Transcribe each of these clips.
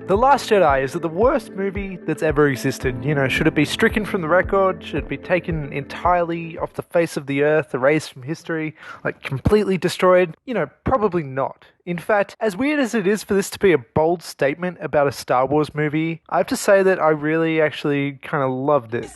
The Last Jedi, is it the worst movie that's ever existed? You know, should it be stricken from the record? Should it be taken entirely off the face of the earth, erased from history, like completely destroyed? You know, probably not. In fact, as weird as it is for this to be a bold statement about a Star Wars movie, I have to say that I really actually kind of loved it.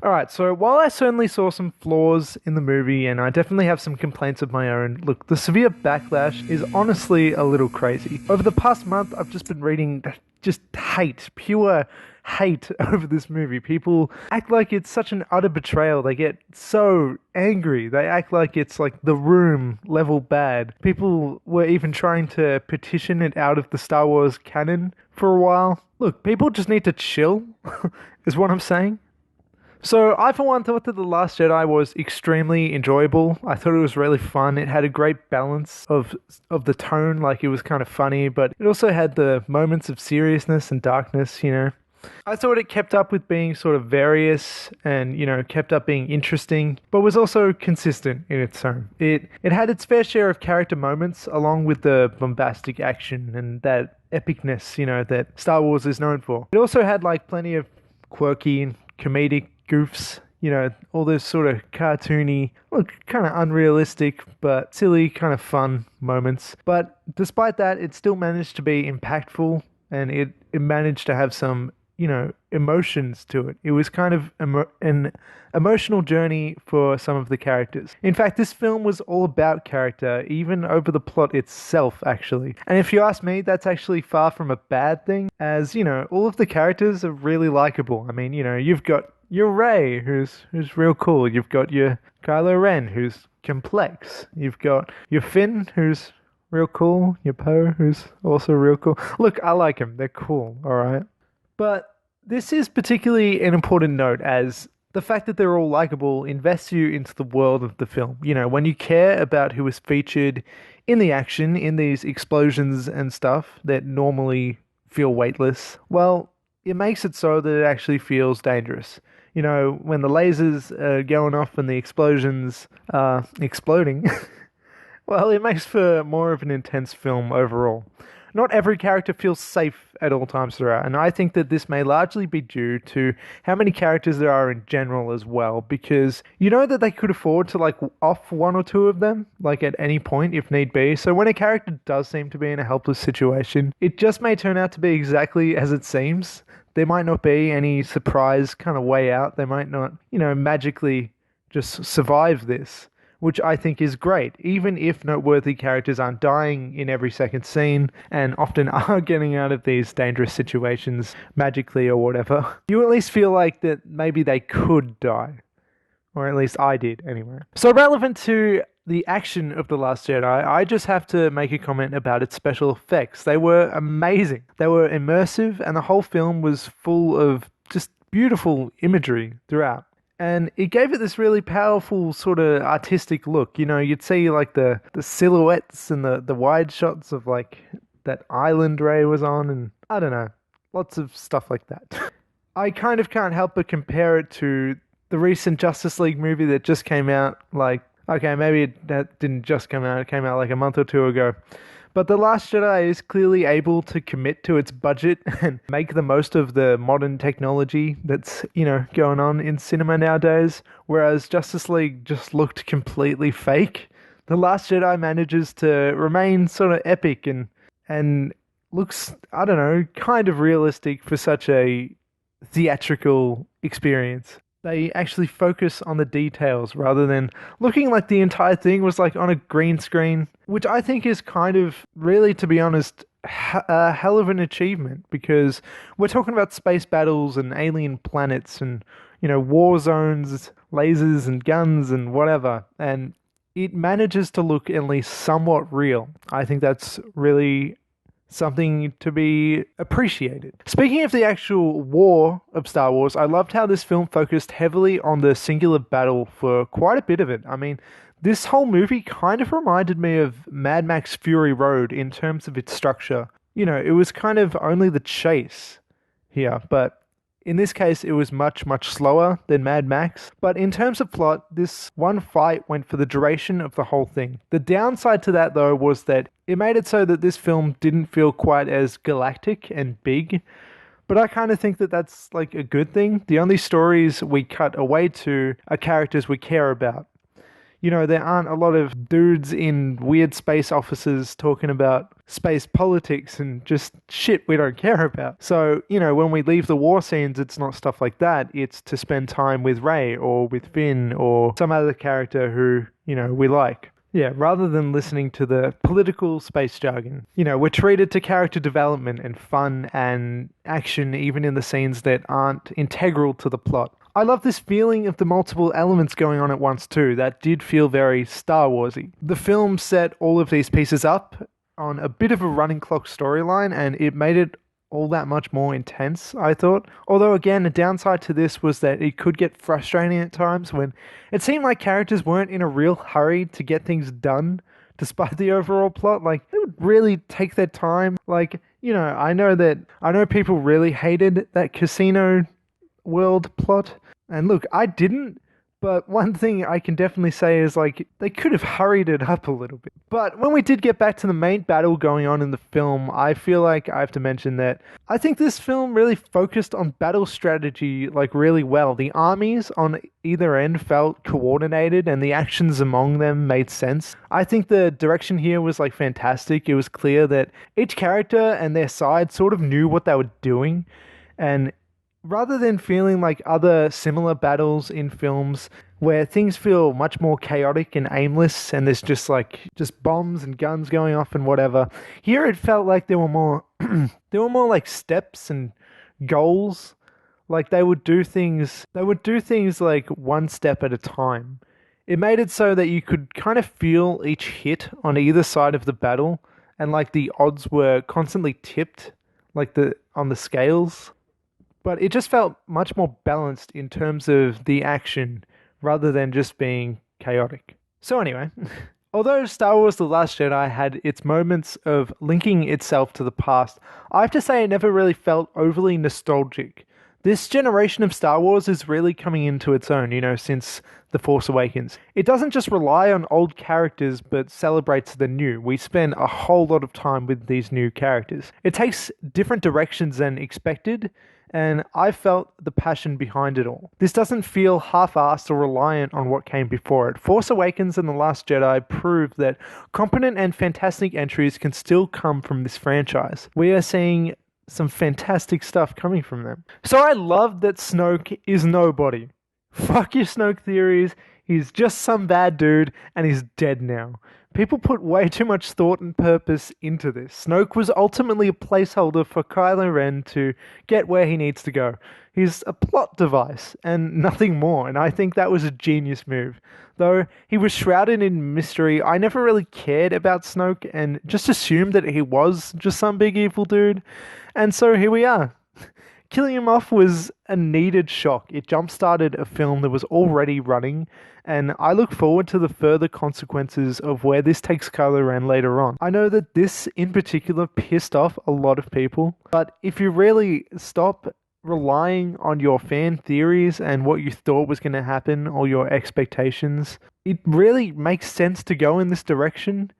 Alright, so while I certainly saw some flaws in the movie, and I definitely have some complaints of my own, look, the severe backlash is honestly a little crazy. Over the past month, I've just been reading just hate, pure hate over this movie. People act like it's such an utter betrayal. They get so angry. They act like it's like The Room level bad. People were even trying to petition it out of the Star Wars canon for a while. Look, people just need to chill, is what I'm saying. So I, for one, thought that The Last Jedi was extremely enjoyable. I thought it was really fun. It had a great balance of the tone, like it was kind of funny, but it also had the moments of seriousness and darkness, you know. I thought it kept up with being sort of various and, you know, kept up being interesting, but was also consistent in its tone. It had its fair share of character moments, along with the bombastic action and that epicness, you know, that Star Wars is known for. It also had, like, plenty of quirky and comedic goofs, you know, all those sort of cartoony, look, kind of unrealistic, but silly, kind of fun moments. But despite that, it still managed to be impactful, and it managed to have some, you know, emotions to it. It was kind of an emotional journey for some of the characters. In fact, this film was all about character, even over the plot itself, actually. And if you ask me, that's actually far from a bad thing, as, you know, all of the characters are really likable. I mean, you know, you've got your Rey, who's real cool. You've got your Kylo Ren, who's complex. You've got your Finn, who's real cool. Your Poe, who's also real cool. Look, I like them. They're cool, alright? But this is particularly an important note, as the fact that they're all likable invests you into the world of the film. You know, when you care about who is featured in the action, in these explosions and stuff that normally feel weightless, well, it makes it so that it actually feels dangerous. You know, when the lasers are going off and the explosions are exploding, well, it makes for more of an intense film overall. Not every character feels safe at all times throughout, and I think that this may largely be due to how many characters there are in general as well, because you know that they could afford to, like, off one or two of them, like, at any point if need be. So when a character does seem to be in a helpless situation, it just may turn out to be exactly as it seems. There might not be any surprise kind of way out. They might not, you know, magically just survive this, which I think is great, even if noteworthy characters aren't dying in every second scene and often are getting out of these dangerous situations magically or whatever. You at least feel like that maybe they could die, or at least I did anyway. So relevant to the action of The Last Jedi, I just have to make a comment about its special effects. They were amazing. They were immersive, and the whole film was full of just beautiful imagery throughout. And it gave it this really powerful sort of artistic look. You know, you'd see like the silhouettes and the wide shots of like that island Rey was on, and I don't know, lots of stuff like that. I kind of can't help but compare it to the recent Justice League movie that just came out, like, okay, maybe that didn't just come out, it came out like a month or two ago. But The Last Jedi is clearly able to commit to its budget and make the most of the modern technology that's, you know, going on in cinema nowadays, whereas Justice League just looked completely fake. The Last Jedi manages to remain sort of epic and looks, I don't know, kind of realistic for such a theatrical experience. They actually focus on the details rather than looking like the entire thing was like on a green screen, which I think is kind of, really, to be honest, a hell of an achievement, because we're talking about space battles and alien planets and, you know, war zones, lasers and guns and whatever, and it manages to look at least somewhat real. I think that's really something to be appreciated. Speaking of the actual war of Star Wars, I loved how this film focused heavily on the singular battle for quite a bit of it. I mean, this whole movie kind of reminded me of Mad Max Fury Road in terms of its structure. You know, it was kind of only the chase here, but In this case, it was much, much slower than Mad Max. But in terms of plot, this one fight went for the duration of the whole thing. The downside to that, though, was that it made it so that this film didn't feel quite as galactic and big. But I kind of think that that's like a good thing. The only stories we cut away to are characters we care about. You know, there aren't a lot of dudes in weird space offices talking about space politics and just shit we don't care about. So, you know, when we leave the war scenes, it's not stuff like that. It's to spend time with Rey or with Finn or some other character who, you know, we like. Yeah, rather than listening to the political space jargon. You know, we're treated to character development and fun and action even in the scenes that aren't integral to the plot. I love this feeling of the multiple elements going on at once too. That did feel very Star Warsy. The film set all of these pieces up on a bit of a running clock storyline, and it made it all that much more intense, I thought. Although again, a downside to this was that it could get frustrating at times when it seemed like characters weren't in a real hurry to get things done despite the overall plot. Like, they would really take their time. Like, you know, I know people really hated that casino world plot. And look, I didn't, but one thing I can definitely say is, like, they could have hurried it up a little bit. But when we did get back to the main battle going on in the film, I feel like I have to mention that I think this film really focused on battle strategy, like, really well. The armies on either end felt coordinated and the actions among them made sense. I think the direction here was, like, fantastic. It was clear that each character and their side sort of knew what they were doing, and rather than feeling like other similar battles in films where things feel much more chaotic and aimless and there's just bombs and guns going off and whatever, here it felt like there were more like steps and goals. Like they would do things like one step at a time. It made it so that you could kind of feel each hit on either side of the battle, and like the odds were constantly tipped on the scales. But it just felt much more balanced in terms of the action rather than just being chaotic. So anyway, although Star Wars The Last Jedi had its moments of linking itself to the past, I have to say it never really felt overly nostalgic. This generation of Star Wars is really coming into its own, you know, since The Force Awakens. It doesn't just rely on old characters, but celebrates the new. We spend a whole lot of time with these new characters. It takes different directions than expected, and I felt the passion behind it all. This doesn't feel half-assed or reliant on what came before it. Force Awakens and The Last Jedi proved that competent and fantastic entries can still come from this franchise. We are seeing some fantastic stuff coming from them. So I love that Snoke is nobody. Fuck your Snoke theories. He's just some bad dude, and he's dead now. People put way too much thought and purpose into this. Snoke was ultimately a placeholder for Kylo Ren to get where he needs to go. He's a plot device and nothing more, and I think that was a genius move. Though he was shrouded in mystery, I never really cared about Snoke and just assumed that he was just some big evil dude. And so here we are. Killing him off was a needed shock. It jump-started a film that was already running, and I look forward to the further consequences of where this takes Kylo Ren later on. I know that this in particular pissed off a lot of people, but if you really stop relying on your fan theories and what you thought was going to happen or your expectations, it really makes sense to go in this direction.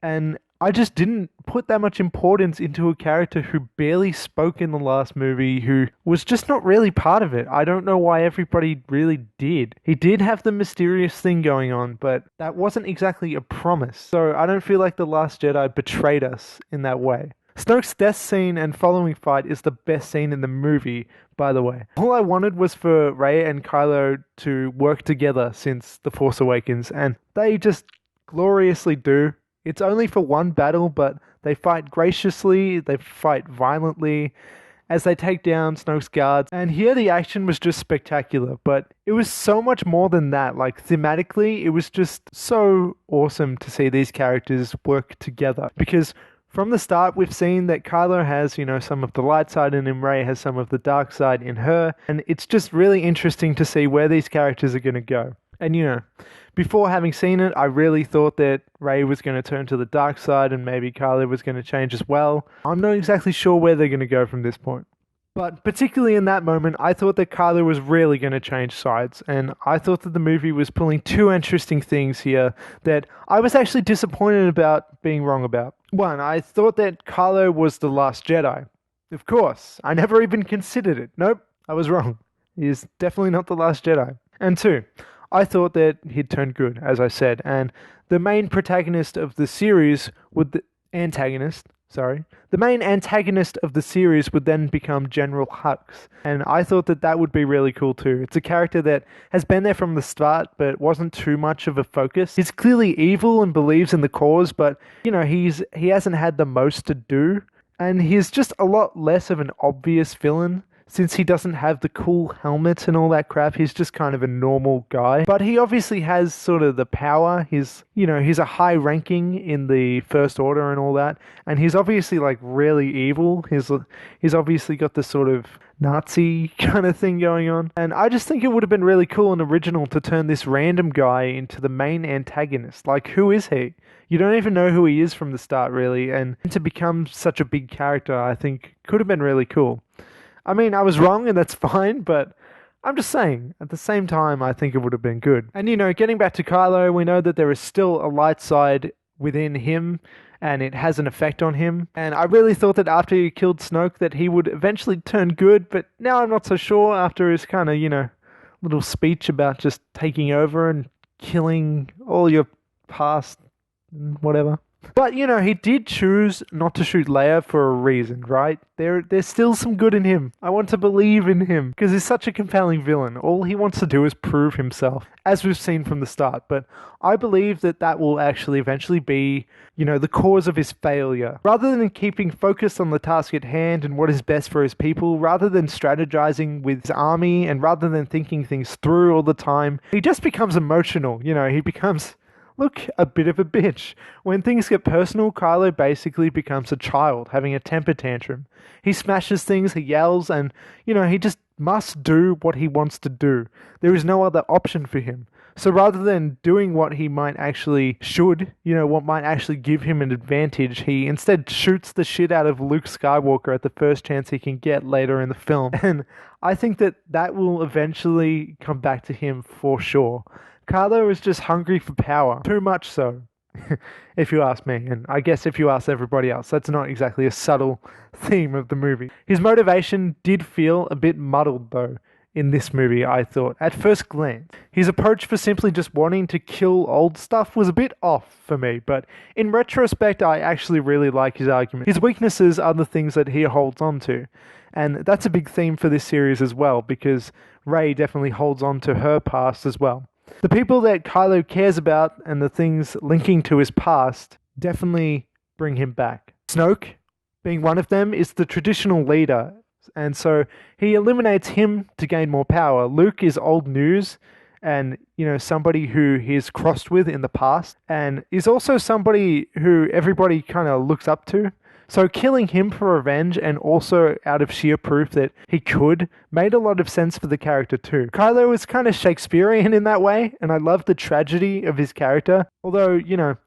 And I just didn't put that much importance into a character who barely spoke in the last movie, who was just not really part of it. I don't know why everybody really did. He did have the mysterious thing going on, but that wasn't exactly a promise. So I don't feel like The Last Jedi betrayed us in that way. Snoke's death scene and following fight is the best scene in the movie, by the way. All I wanted was for Rey and Kylo to work together since The Force Awakens, and they just gloriously do. It's only for one battle, but they fight graciously, they fight violently as they take down Snoke's guards. And here the action was just spectacular, but it was so much more than that. Like, thematically, it was just so awesome to see these characters work together. Because from the start, we've seen that Kylo has, you know, some of the light side in him, Rey has some of the dark side in her. And it's just really interesting to see where these characters are going to go. And, you know, before having seen it, I really thought that Rey was going to turn to the dark side and maybe Kylo was going to change as well. I'm not exactly sure where they're going to go from this point. But particularly in that moment, I thought that Kylo was really going to change sides, and I thought that the movie was pulling two interesting things here that I was actually disappointed about being wrong about. One, I thought that Kylo was the Last Jedi. Of course, I never even considered it. Nope, I was wrong. He is definitely not the Last Jedi. And two, I thought that he'd turn good, as I said, and the main protagonist of the series would... The main antagonist of the series would then become General Hux, and I thought that that would be really cool too. It's a character that has been there from the start, but wasn't too much of a focus. He's clearly evil and believes in the cause, but, you know, he hasn't had the most to do, and he's just a lot less of an obvious villain. Since he doesn't have the cool helmet and all that crap, he's just kind of a normal guy. But he obviously has sort of the power. He's a high ranking in the First Order and all that. And he's obviously like really evil. He's obviously got this sort of Nazi kind of thing going on. And I just think it would have been really cool and original to turn this random guy into the main antagonist. Like, who is he? You don't even know who he is from the start, really. And to become such a big character, I think could have been really cool. I mean, I was wrong and that's fine, but I'm just saying, at the same time, I think it would have been good. And, you know, getting back to Kylo, we know that there is still a light side within him, and it has an effect on him. And I really thought that after he killed Snoke that he would eventually turn good, but now I'm not so sure after his kind of, you know, little speech about just taking over and killing all your past whatever. But, you know, he did choose not to shoot Leia for a reason, right? There's still some good in him. I want to believe in him, because he's such a compelling villain. All he wants to do is prove himself, as we've seen from the start. But I believe that that will actually eventually be, you know, the cause of his failure. Rather than keeping focused on the task at hand and what is best for his people, rather than strategizing with his army, and rather than thinking things through all the time, he just becomes emotional. You know, he becomes... Look, a bit of a bitch. When things get personal, Kylo basically becomes a child, having a temper tantrum. He smashes things, he yells, and, you know, he just must do what he wants to do. There is no other option for him. So rather than doing what he might actually should, you know, what might actually give him an advantage, he instead shoots the shit out of Luke Skywalker at the first chance he can get later in the film. And I think that that will eventually come back to him for sure. Kylo is just hungry for power. Too much so, if you ask me. And I guess if you ask everybody else, that's not exactly a subtle theme of the movie. His motivation did feel a bit muddled, though, in this movie, I thought, at first glance. His approach for simply just wanting to kill old stuff was a bit off for me, but in retrospect, I actually really like his argument. His weaknesses are the things that he holds on to. And that's a big theme for this series as well, because Rey definitely holds on to her past as well. The people that Kylo cares about and the things linking to his past definitely bring him back. Snoke, being one of them, is the traditional leader, and so he eliminates him to gain more power. Luke is old news and, you know, somebody who he's crossed with in the past, and is also somebody who everybody kind of looks up to. So killing him for revenge and also out of sheer proof that he could made a lot of sense for the character too. Kylo is kind of Shakespearean in that way, and I love the tragedy of his character. Although, you know,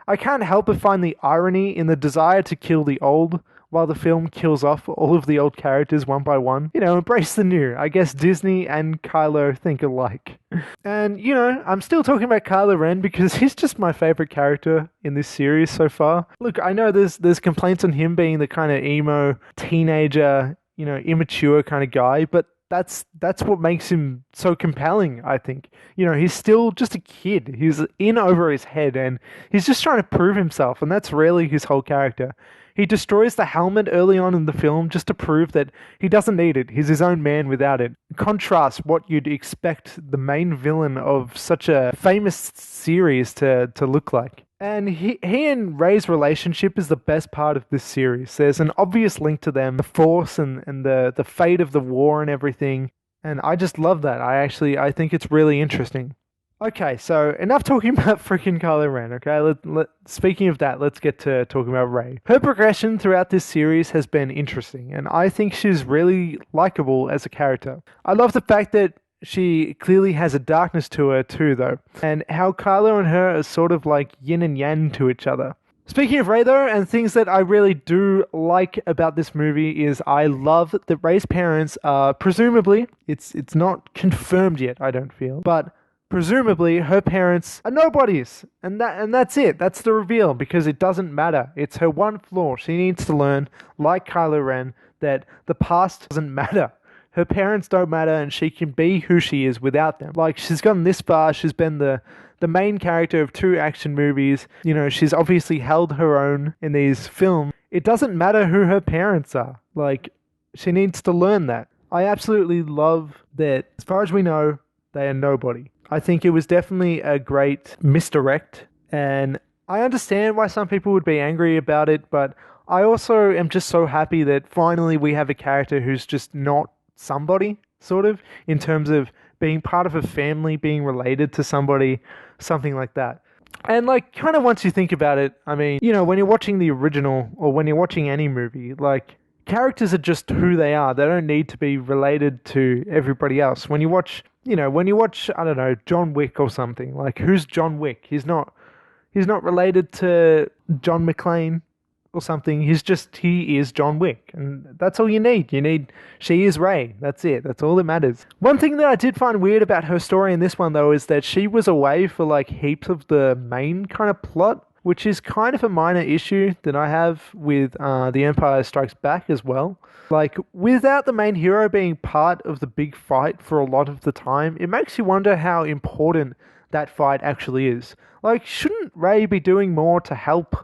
I can't help but find the irony in the desire to kill the old, while the film kills off all of the old characters one by one. You know, embrace the new. I guess Disney and Kylo think alike. And, you know, I'm still talking about Kylo Ren because he's just my favorite character in this series so far. Look, I know there's complaints on him being the kind of emo, teenager, you know, immature kind of guy, but that's what makes him so compelling, I think. You know, he's still just a kid. He's in over his head, and he's just trying to prove himself, and that's really his whole character. He destroys the helmet early on in the film just to prove that he doesn't need it. He's his own man without it. Contrast what you'd expect the main villain of such a famous series to look like. And he and Rey's relationship is the best part of this series. There's an obvious link to them, the Force and the fate of the war and everything. And I just love that. I think it's really interesting. Okay, so enough talking about freaking Kylo Ren, okay? Speaking of that, let's get to talking about Rey. Her progression throughout this series has been interesting, and I think she's really likable as a character. I love the fact that she clearly has a darkness to her too, though, and how Kylo and her are sort of like yin and yang to each other. Speaking of Rey, though, and things that I really do like about this movie is I love that Rey's parents are presumably, it's not confirmed yet, I don't feel, but presumably her parents are nobodies, and that's it. That's the reveal, because it doesn't matter. It's her one flaw. She needs to learn, like Kylo Ren, that the past doesn't matter. Her parents don't matter, and she can be who she is without them. Like, she's gotten this far. She's been the main character of 2 action movies. You know, she's obviously held her own in these films. It doesn't matter who her parents are. Like, she needs to learn that. I absolutely love that, as far as we know, they are nobody. I think it was definitely a great misdirect, and I understand why some people would be angry about it, but I also am just so happy that finally we have a character who's just not somebody, sort of, in terms of being part of a family, being related to somebody, something like that. And like, kind of once you think about it, I mean, you know, when you're watching the original or when you're watching any movie, like, characters are just who they are. They don't need to be related to everybody else. When you watch, I don't know, John Wick or something, like, who's John Wick? He's not related to John McClane or something. He is John Wick, and that's all you need. She is Rey. That's it. That's all that matters. One thing that I did find weird about her story in this one, though, is that she was away for like heaps of the main kind of plot, which is kind of a minor issue that I have with The Empire Strikes Back as well. Like, without the main hero being part of the big fight for a lot of the time, it makes you wonder how important that fight actually is. Like, shouldn't Rey be doing more to help?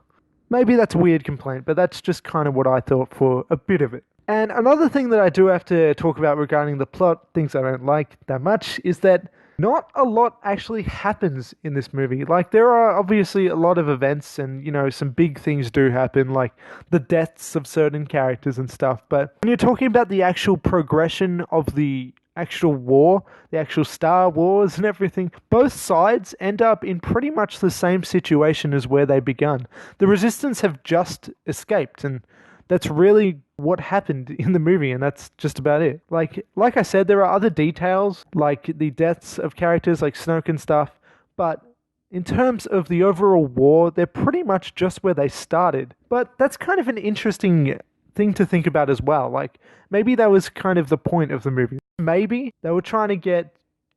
Maybe that's a weird complaint, but that's just kind of what I thought for a bit of it. And another thing that I do have to talk about regarding the plot, things I don't like that much, is that not a lot actually happens in this movie. Like, there are obviously a lot of events and, you know, some big things do happen, like the deaths of certain characters and stuff. But when you're talking about the actual progression of the actual war, the actual Star Wars and everything, both sides end up in pretty much the same situation as where they begun. The Resistance have just escaped, and that's really what happened in the movie, and that's just about it. Like I said, there are other details, like the deaths of characters like Snoke and stuff, but in terms of the overall war, they're pretty much just where they started. But that's kind of an interesting thing to think about as well. Like, maybe that was kind of the point of the movie. Maybe they were trying to get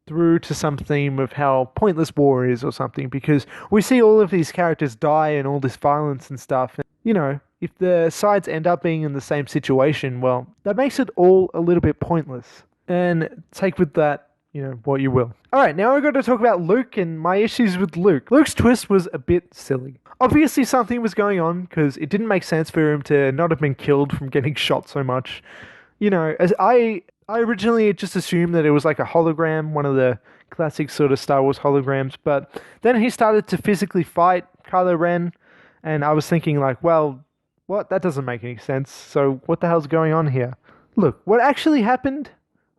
through to some theme of how pointless war is or something, because we see all of these characters die and all this violence and stuff. And, you know, if the sides end up being in the same situation, well, that makes it all a little bit pointless. And take with that, you know, what you will. Alright, now we're going to talk about Luke and my issues with Luke. Luke's twist was a bit silly. Obviously something was going on, because it didn't make sense for him to not have been killed from getting shot so much. You know, as I originally just assumed that it was like a hologram, one of the classic sort of Star Wars holograms, but then he started to physically fight Kylo Ren, and I was thinking like, well, what? That doesn't make any sense, so what the hell's going on here? Look, what actually happened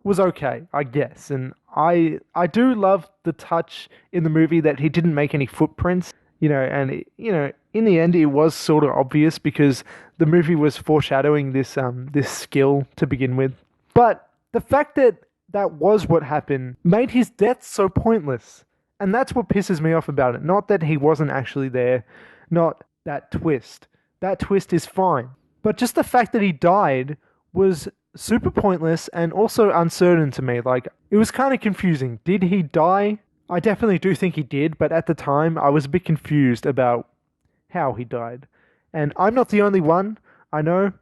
was okay, I guess, and I do love the touch in the movie that he didn't make any footprints, you know, and, you know, in the end it was sort of obvious because the movie was foreshadowing this skill to begin with. But the fact that that was what happened made his death so pointless. And that's what pisses me off about it. Not that he wasn't actually there, not that twist. That twist is fine. But just the fact that he died was super pointless and also uncertain to me. Like, it was kind of confusing. Did he die? I definitely do think he did, but at the time I was a bit confused about how he died. And I'm not the only one, I know.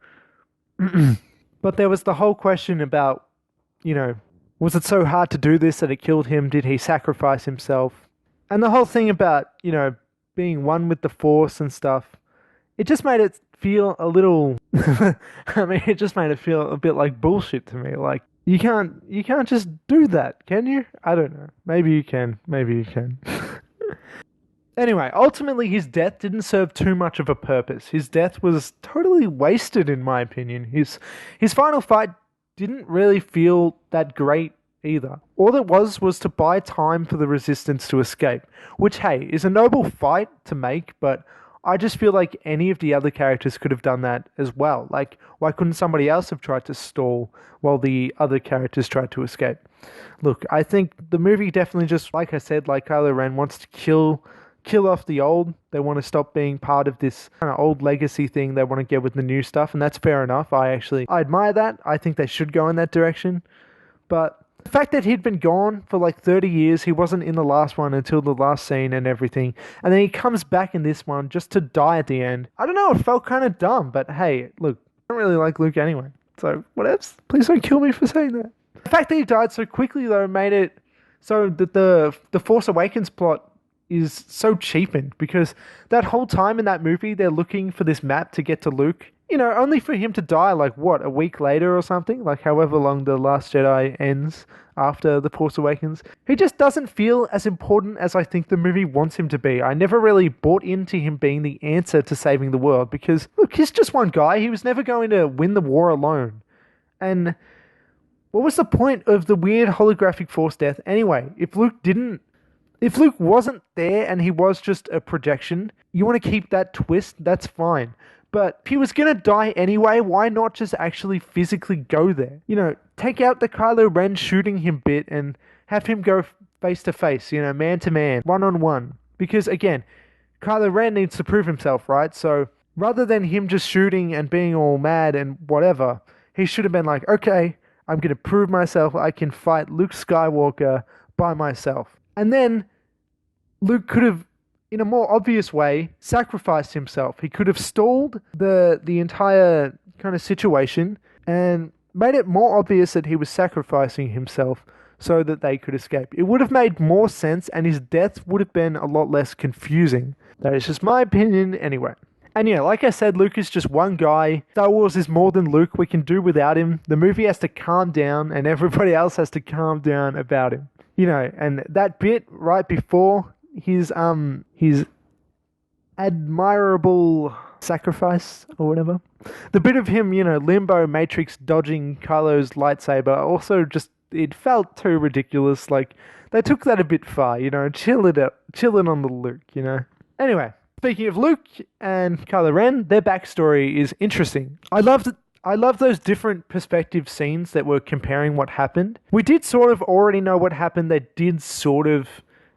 But there was the whole question about, you know, was it so hard to do this that it killed him? Did he sacrifice himself? And the whole thing about, you know, being one with the Force and stuff, it just made it feel a little... I mean, it just made it feel a bit like bullshit to me. Like, you can't just do that, can you? I don't know. Maybe you can. Maybe you can. Anyway, ultimately his death didn't serve too much of a purpose. His death was totally wasted, in my opinion. His final fight didn't really feel that great either. All it was to buy time for the Resistance to escape, which, hey, is a noble fight to make, but I just feel like any of the other characters could have done that as well. Like, why couldn't somebody else have tried to stall while the other characters tried to escape? Look, I think the movie definitely just, like I said, like Kylo Ren, wants to kill kill off the old. They want to stop being part of this kind of old legacy thing they want to get with the new stuff, and that's fair enough. I admire that. I think they should go in that direction. But the fact that he'd been gone for like 30 years, he wasn't in the last one until the last scene and everything, and then he comes back in this one just to die at the end. I don't know, it felt kind of dumb, but hey, look, I don't really like Luke anyway. So, whatevs. Please don't kill me for saying that. The fact that he died so quickly, though, made it so that the Force Awakens plot is so cheapened, because that whole time in that movie, they're looking for this map to get to Luke. You know, only for him to die, like, what, a week later or something? Like, however long The Last Jedi ends after The Force Awakens. He just doesn't feel as important as I think the movie wants him to be. I never really bought into him being the answer to saving the world, because, look, he's just one guy. He was never going to win the war alone. And what was the point of the weird holographic Force death anyway? If Luke wasn't there and he was just a projection, you want to keep that twist, that's fine. But if he was going to die anyway, why not just actually physically go there? You know, take out the Kylo Ren shooting him bit and have him go face to face, you know, man to man, one-on-one. Because again, Kylo Ren needs to prove himself, right? So rather than him just shooting and being all mad and whatever, he should have been like, okay, I'm going to prove myself. I can fight Luke Skywalker by myself. And then Luke could have, in a more obvious way, sacrificed himself. He could have stalled the entire kind of situation and made it more obvious that he was sacrificing himself so that they could escape. It would have made more sense, and his death would have been a lot less confusing. That is just my opinion anyway. And yeah, like I said, Luke is just one guy. Star Wars is more than Luke. We can do without him. The movie has to calm down, and everybody else has to calm down about him. You know, and that bit right before his admirable sacrifice or whatever. The bit of him, you know, limbo matrix dodging Kylo's lightsaber, also just, it felt too ridiculous. Like, they took that a bit far, you know, chilling on the Luke, you know. Anyway, speaking of Luke and Kylo Ren, their backstory is interesting. I love those different perspective scenes that were comparing what happened. We did sort of already know what happened. They did sort of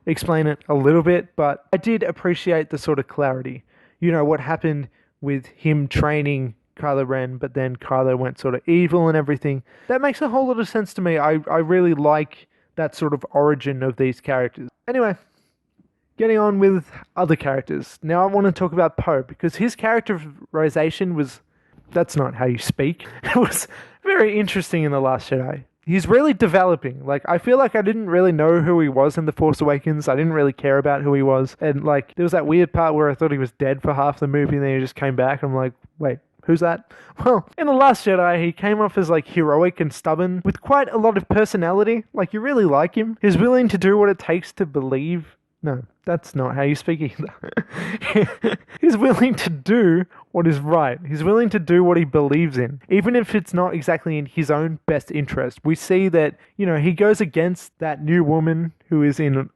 explain it a little bit, but I did appreciate the sort of clarity. You know, what happened with him training Kylo Ren, but then Kylo went sort of evil and everything. That makes a whole lot of sense to me. I really like that sort of origin of these characters. Anyway, getting on with other characters. Now I want to talk about Poe, because his characterization was, that's not how you speak. It was very interesting in The Last Jedi. He's really developing. Like, I feel like I didn't really know who he was in The Force Awakens. I didn't really care about who he was. And, like, there was that weird part where I thought he was dead for half the movie, and then he just came back. I'm like, wait, who's that? Well, in The Last Jedi, he came off as, like, heroic and stubborn, with quite a lot of personality. Like, you really like him. He's willing to do what it takes to believe. No, that's not how you speak either. He's willing to do what is right. He's willing to do what he believes in, even if it's not exactly in his own best interest. We see that, you know, he goes against that new woman who is in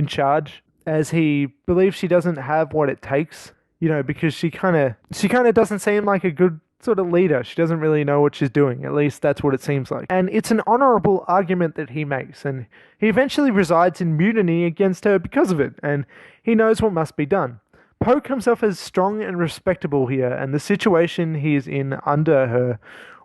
charge, as he believes she doesn't have what it takes, you know, because she kind of doesn't seem like a good sort of leader. She doesn't really know what she's doing. At least that's what it seems like. And it's an honorable argument that he makes, and he eventually resides in mutiny against her because of it, and he knows what must be done. Poe comes off as strong and respectable here, and the situation he is in under her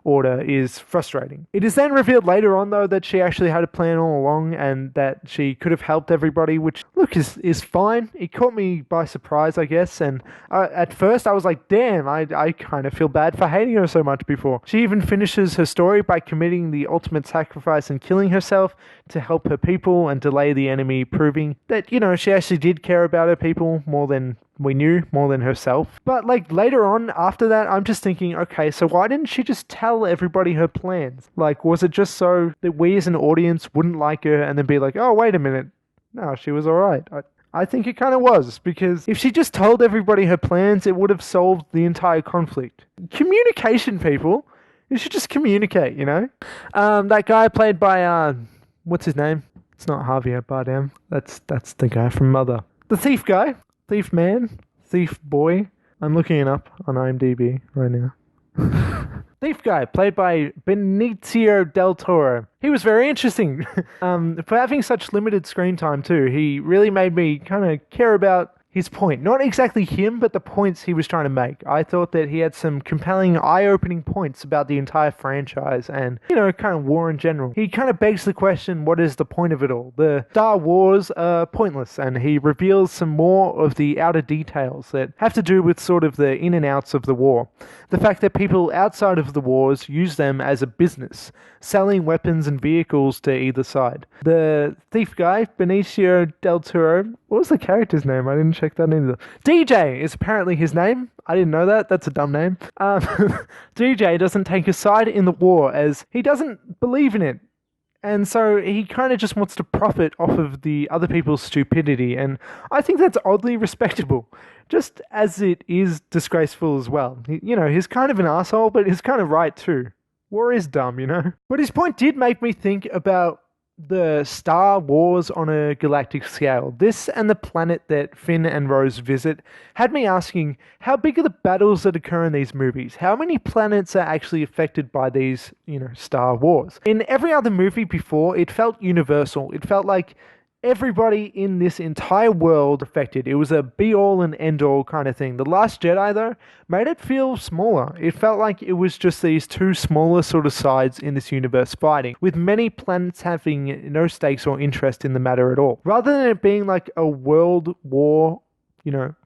order is frustrating. It is then revealed later on, though, that she actually had a plan all along, and that she could have helped everybody, which, look, is fine. It caught me by surprise, I guess, and at first I was like, damn, I kind of feel bad for hating her so much before. She even finishes her story by committing the ultimate sacrifice and killing herself to help her people and delay the enemy, proving that, you know, she actually did care about her people more than we knew, more than herself. But, like, later on, after that, I'm just thinking, okay, so why didn't she just tell everybody her plans? Like, was it just so that we as an audience wouldn't like her and then be like, oh, wait a minute, no, she was alright? I think it kind of was, because if she just told everybody her plans, it would have solved the entire conflict. Communication, people. You should just communicate, you know? That guy played by, what's his name? It's not Javier Bardem. That's the guy from Mother. The thief guy. Thief man, thief boy. I'm looking it up on IMDb right now. Thief guy, played by Benicio del Toro. He was very interesting. For having such limited screen time too, he really made me kind of care about his point. Not exactly him, but the points he was trying to make. I thought that he had some compelling, eye-opening points about the entire franchise and, kind of war in general. He kind of begs the question, what is the point of it all? The Star Wars are pointless, and he reveals some more of the outer details that have to do with sort of the in and outs of the war. The fact that people outside of the wars use them as a business, selling weapons and vehicles to either side. The thief guy, Benicio del Toro, what was the character's name? I didn't check that either. DJ is apparently his name. I didn't know that. That's a dumb name. DJ doesn't take a side in the war as he doesn't believe in it. And so he kind of just wants to profit off of the other people's stupidity. And I think that's oddly respectable. Just as it is disgraceful as well. He's kind of an asshole, but he's kind of right too. War is dumb, But his point did make me think about the Star Wars on a galactic scale. This and the planet that Finn and Rose visit had me asking, how big are the battles that occur in these movies? How many planets are actually affected by these, Star Wars? In every other movie before, it felt universal. It felt like everybody in this entire world affected. It was a be-all and end-all kind of thing. The Last Jedi, though, made it feel smaller. It felt like it was just these two smaller sort of sides in this universe fighting, with many planets having no stakes or interest in the matter at all. Rather than it being like a world war,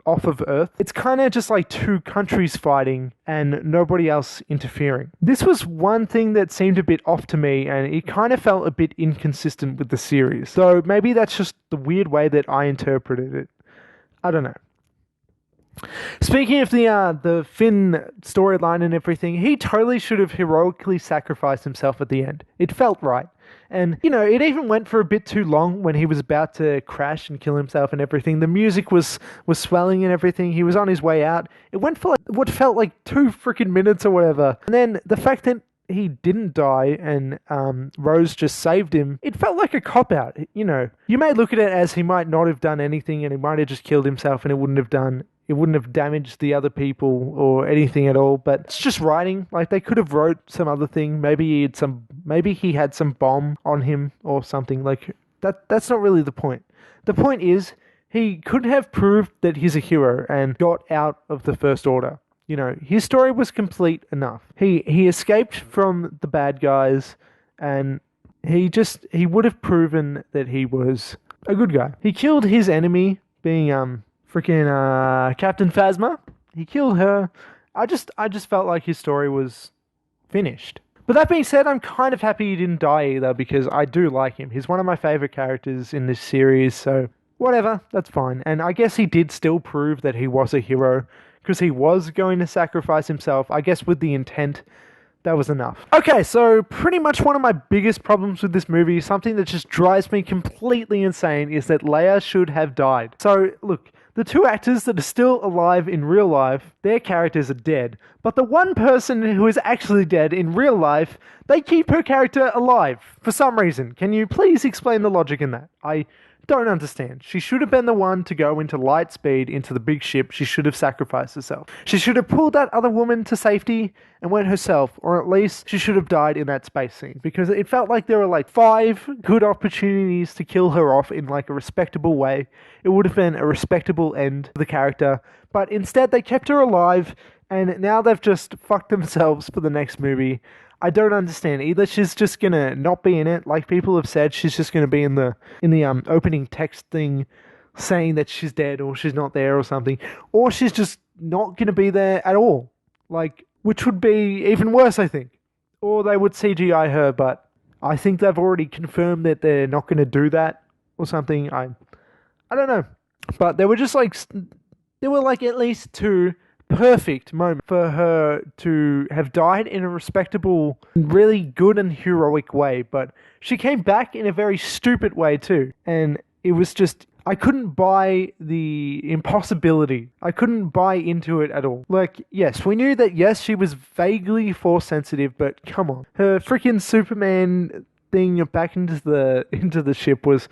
off of Earth, it's kind of just like two countries fighting and nobody else interfering. This was one thing that seemed a bit off to me, and it kind of felt a bit inconsistent with the series. So maybe that's just the weird way that I interpreted it. I don't know. Speaking of the Finn storyline and everything, he totally should have heroically sacrificed himself at the end. It felt right. And, it even went for a bit too long when he was about to crash and kill himself and everything. The music was swelling and everything. He was on his way out. It went for what felt like 2 freaking minutes or whatever. And then the fact that he didn't die and Rose just saved him, it felt like a cop-out. You may look at it as he might not have done anything and he might have just killed himself and it wouldn't have damaged the other people or anything at all, but it's just writing. Like, they could have wrote some other thing. Maybe he had some bomb on him or something. Like, that's not really the point. The point is, he could have proved that he's a hero and got out of the First Order. His story was complete enough. He escaped from the bad guys and he would have proven that he was a good guy. He killed his enemy, being freaking Captain Phasma. He killed her. I just felt like his story was finished. But that being said, I'm kind of happy he didn't die either, because I do like him. He's one of my favorite characters in this series, so whatever, that's fine. And I guess he did still prove that he was a hero, because he was going to sacrifice himself, I guess with the intent. That was enough. Okay, so pretty much one of my biggest problems with this movie, something that just drives me completely insane, is that Leia should have died. So, look, the 2 actors that are still alive in real life, their characters are dead. But the one person who is actually dead in real life, they keep her character alive for some reason. Can you please explain the logic in that? I don't understand. She should have been the one to go into light speed into the big ship. She should have sacrificed herself. She should have pulled that other woman to safety and went herself, or at least she should have died in that space scene, because it felt like there were like 5 good opportunities to kill her off in like a respectable way. It would have been a respectable end to the character, but instead they kept her alive, and now they've just fucked themselves for the next movie. I don't understand. Either she's just gonna not be in it, like people have said, she's just gonna be in the opening text thing saying that she's dead or she's not there or something, or she's just not gonna be there at all. Like, which would be even worse, I think. Or they would CGI her, but I think they've already confirmed that they're not gonna do that or something. I don't know. But there were at least 2 perfect moment for her to have died in a respectable, really good and heroic way, but she came back in a very stupid way too. And it was just, I couldn't buy the impossibility. I couldn't buy into it at all. Like, yes, we knew that, yes, she was vaguely force sensitive, but come on. Her freaking Superman thing back into the ship was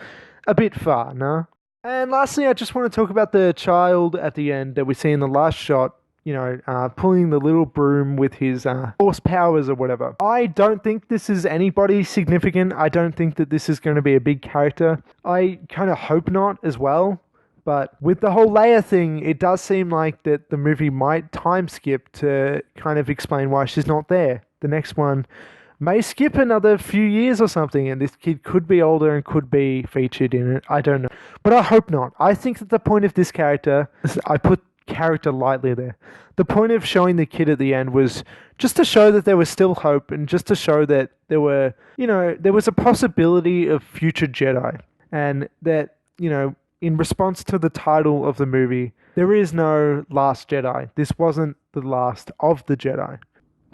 a bit far, nah? And lastly, I just want to talk about the child at the end that we see in the last shot. pulling the little broom with his force powers or whatever. I don't think this is anybody significant. I don't think that this is going to be a big character. I kind of hope not as well. But with the whole Leia thing, it does seem like that the movie might time skip to kind of explain why she's not there. The next one may skip another few years or something, and this kid could be older and could be featured in it. I don't know. But I hope not. I think that the point of this character, I put character lightly there, the point of showing the kid at the end was just to show that there was still hope and just to show that there was a possibility of future Jedi. And that, in response to the title of the movie, there is no Last Jedi. This wasn't the last of the Jedi.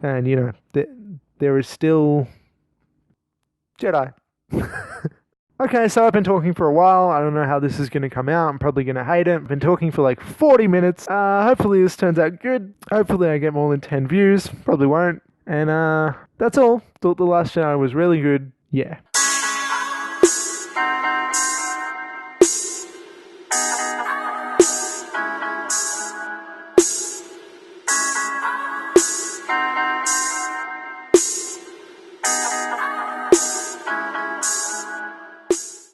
And, there is still Jedi. Okay, so I've been talking for a while. I don't know how this is going to come out. I'm probably going to hate it. I've been talking for like 40 minutes. Hopefully this turns out good. Hopefully I get more than 10 views. Probably won't. And that's all. Thought The Last Jedi was really good. Yeah.